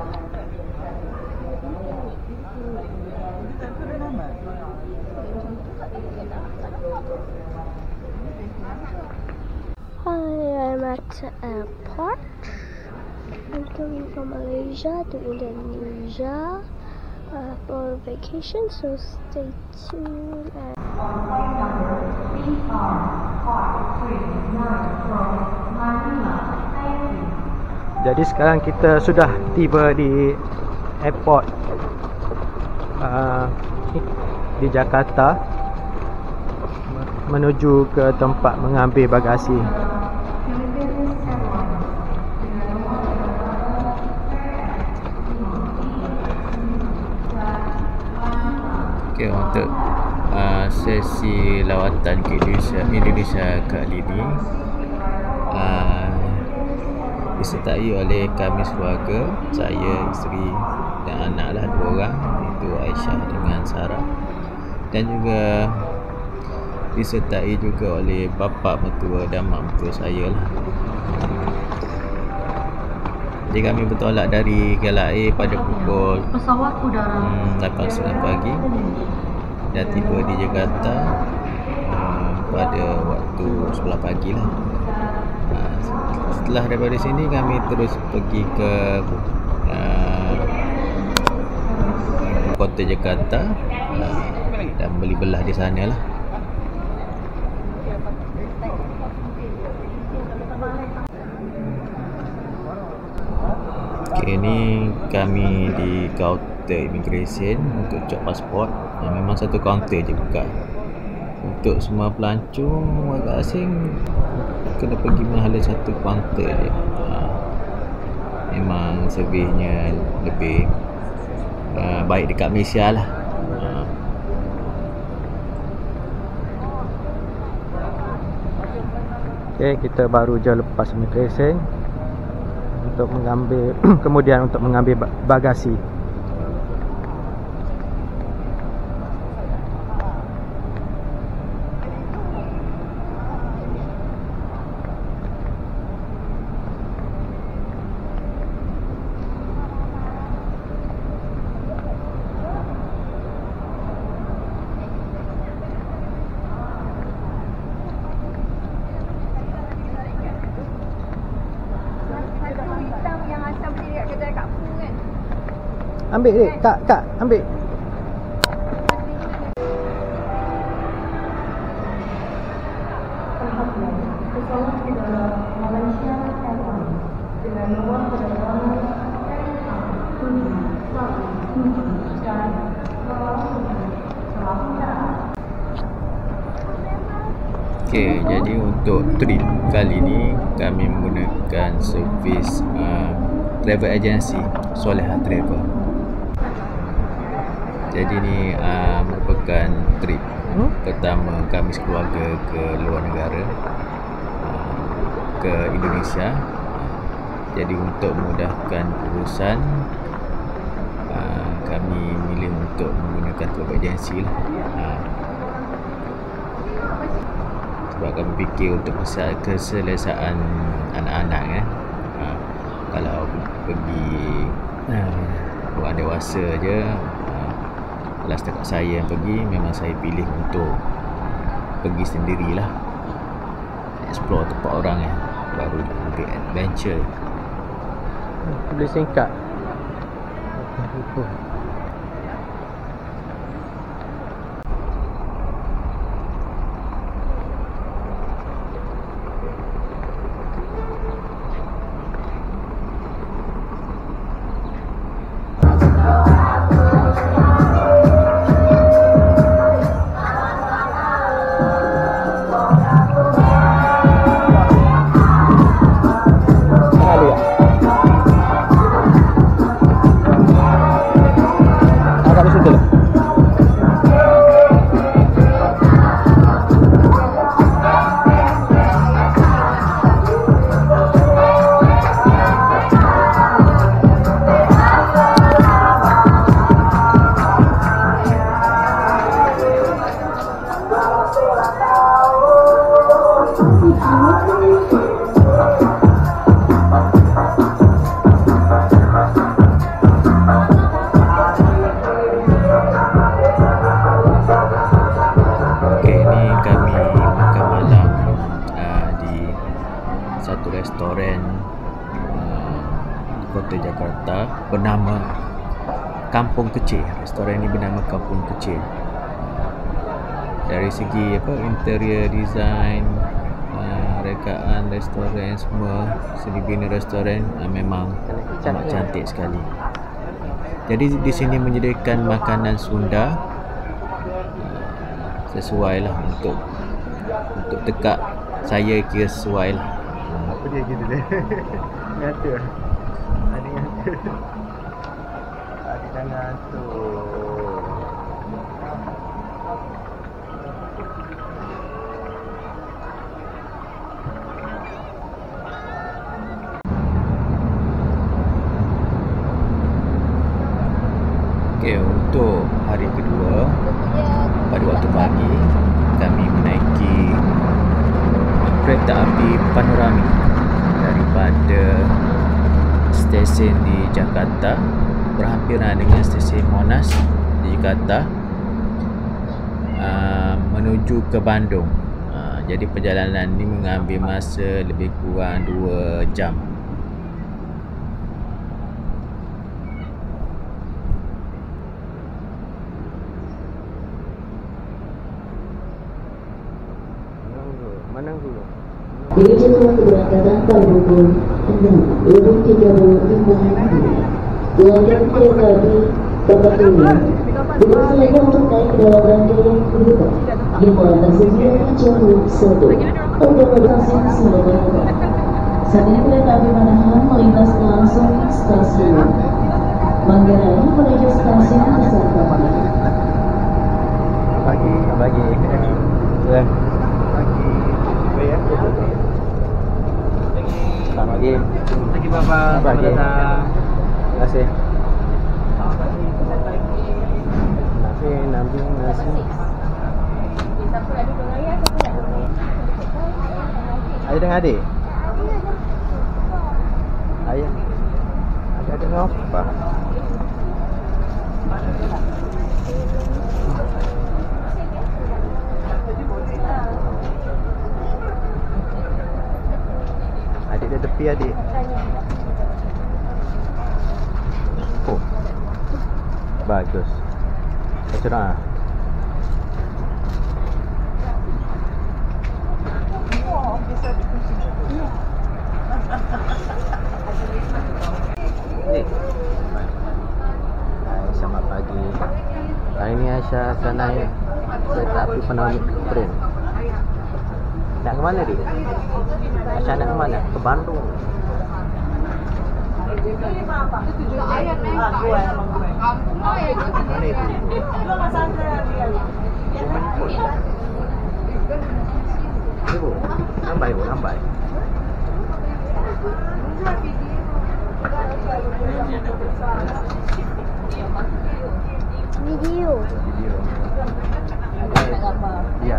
Hi, I'm at the airport. I'm going from Malaysia to Indonesia for vacation, so stay tuned. Jadi sekarang kita sudah tiba di airport di Jakarta, menuju ke tempat mengambil bagasi. Okay, untuk sesi lawatan ke Indonesia kali ini disertai oleh kami sekeluarga, saya, isteri dan anak lah, 2 orang, iaitu Aisyah dengan Sarah, dan juga disertai juga oleh bapa mertua dan mak mertua saya lah. Jadi kami bertolak dari KLIA pada pukul 8.30 pagi dan tiba di Jakarta pada waktu 11 pagi lah. Setelah daripada sini kami terus pergi ke kota Jakarta dan beli belah di sana lah. Okay, ni kami di kaunter immigration untuk cek pasport. Memang satu kaunter je buka. Untuk semua pelancong warga asing kena pergi mahala satu kaunter je. Memang servisnya lebih baik dekat Malaysia lah. Okay, kita baru je lepas immigration untuk mengambil kemudian untuk mengambil bagasi. Ambil dek, kak, ambil. Okay, jadi untuk trip kali ni kami menggunakan servis travel agency Soleha Travel. Jadi ni merupakan trip pertama kami sekeluarga ke luar negara, ke Indonesia. Jadi untuk memudahkan urusan, kami milih untuk menggunakan travel agency lah. Sebab kami fikir untuk keselesaan anak-anak kalau pergi orang dewasa je, kalau setakat saya yang pergi, memang saya pilih untuk pergi sendirilah, explore tempat orang baru, lebih adventure. Boleh singkat. Kota Jakarta bernama Kampung Kecil. Restoran ini bernama Kampung Kecil. Dari segi interior design, rekaan restoran semua, seni bina restoran memang amat cantik sekali. Jadi di sini menyediakan makanan Sunda sesuai lah untuk tekak saya kira sesuai lah. Apa dia gitu deh. Ngata. Ada ngata. Ada ngata. Okey, untuk hari kedua pada waktu pagi kami menaiki kereta api panorami daripada stesen di Jakarta berhampiran dengan stesen Monas di Jakarta menuju ke Bandung. Jadi perjalanan ini mengambil masa lebih kurang 2 jam. Mana dulu? Dengan jadwal keberangkatan pada pukul 6.30 Keluarga kereta api Bapak Tuni dipersilakan untuk naik ke dalam rangkaian kedua yang melantar sejauh jalur 1 Akomodasi silakan. Saat ini kereta api Manahan melintas langsung stasiun Manggarai menuju stasiun Pasar Pagi. Pagi. Ya. Selamat pagi. Pagi Bapak. Selamat datang. Terima kasih. Nasi. Ayah dengan adik? Ayah. Ayah dengan apa? Adik dia tepi adik. Oh. Bagus. Macam mana? Ni. Hai, selamat pagi. Hari ni Aisyah akan naik kereta api panorami keren. Nak ke mana dia? Aisyah nak ke mana? Ke Bandung. Mana itu? Ibu, nambai. Video. Ya.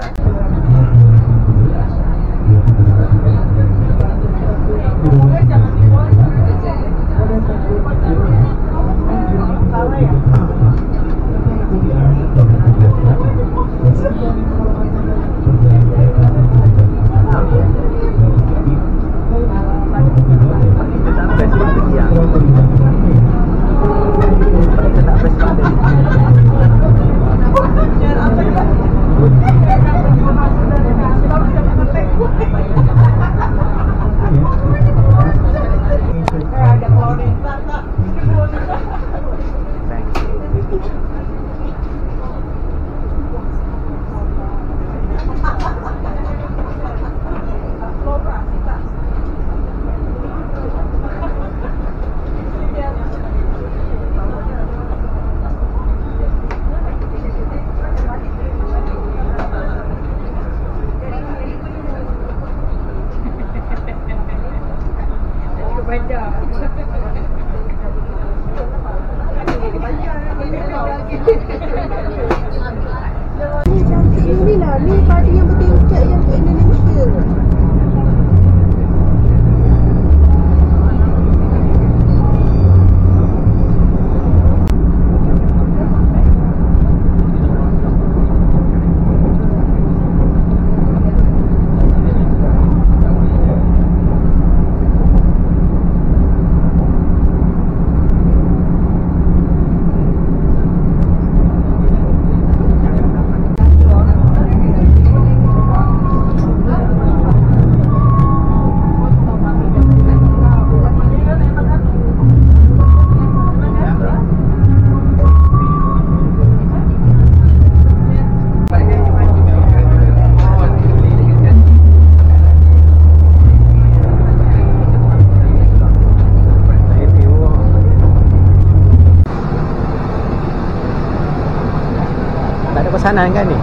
pesanan kan ni?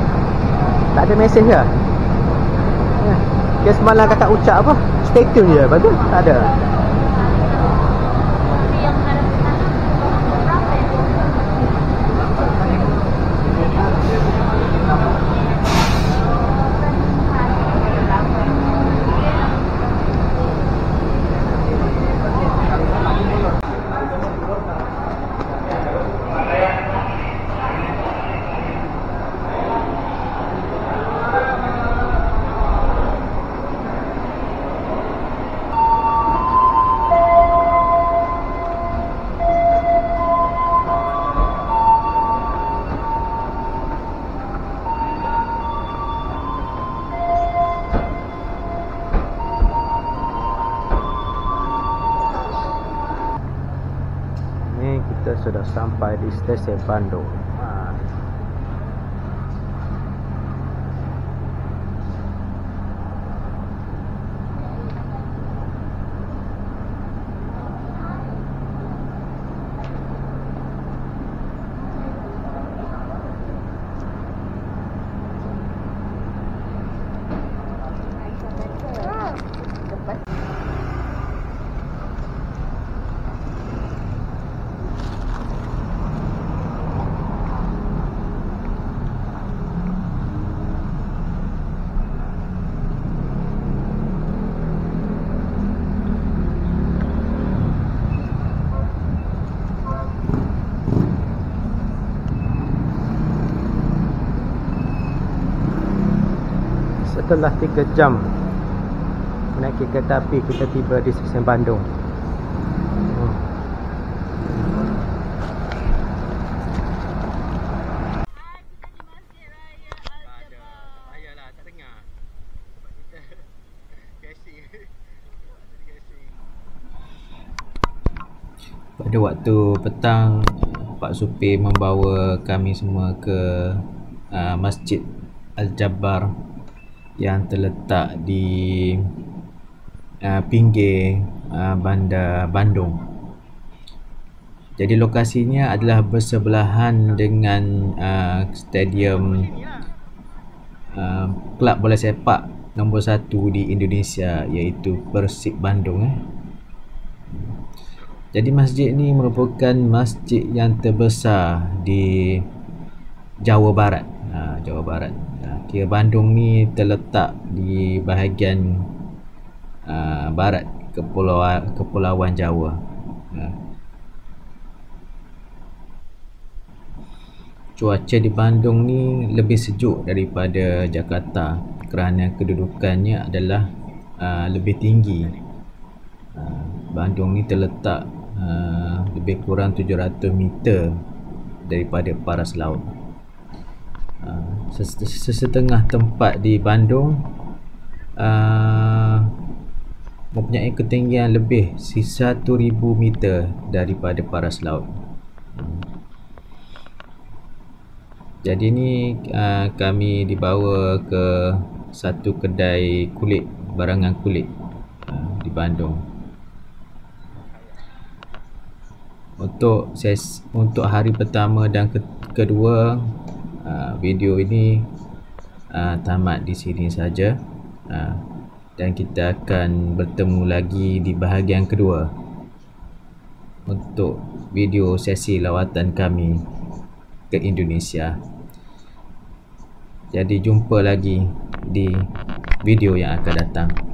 Tak ada mesej ke? Dia semalam kakak ucap apa? Stay tune je, betul? Tak ada. Kita sudah sampai di stesen Bandung. Setelah 3 jam menaiki kereta api, kita tiba di stesen Bandung. Pada waktu petang, Pak Supir membawa kami semua ke Masjid Al-Jabbar yang terletak di pinggir bandar Bandung. Jadi lokasinya adalah bersebelahan dengan stadium kelab bola sepak nombor 1 di Indonesia, iaitu Persib Bandung. Jadi masjid ni merupakan masjid yang terbesar di Jawa Barat. Jawa Barat. Kira Bandung ni terletak di bahagian barat Kepulauan Jawa. Cuaca di Bandung ni lebih sejuk daripada Jakarta kerana kedudukannya adalah lebih tinggi. Bandung ni terletak lebih kurang 700 meter daripada paras laut. Sesetengah tempat di Bandung mempunyai ketinggian lebih 1,000 meter daripada paras laut. Jadi ni kami dibawa ke satu kedai kulit, barangan kulit di Bandung. Untuk hari pertama dan kedua, video ini tamat di sini saja, dan kita akan bertemu lagi di bahagian kedua untuk video sesi lawatan kami ke Indonesia. Jadi jumpa lagi di video yang akan datang.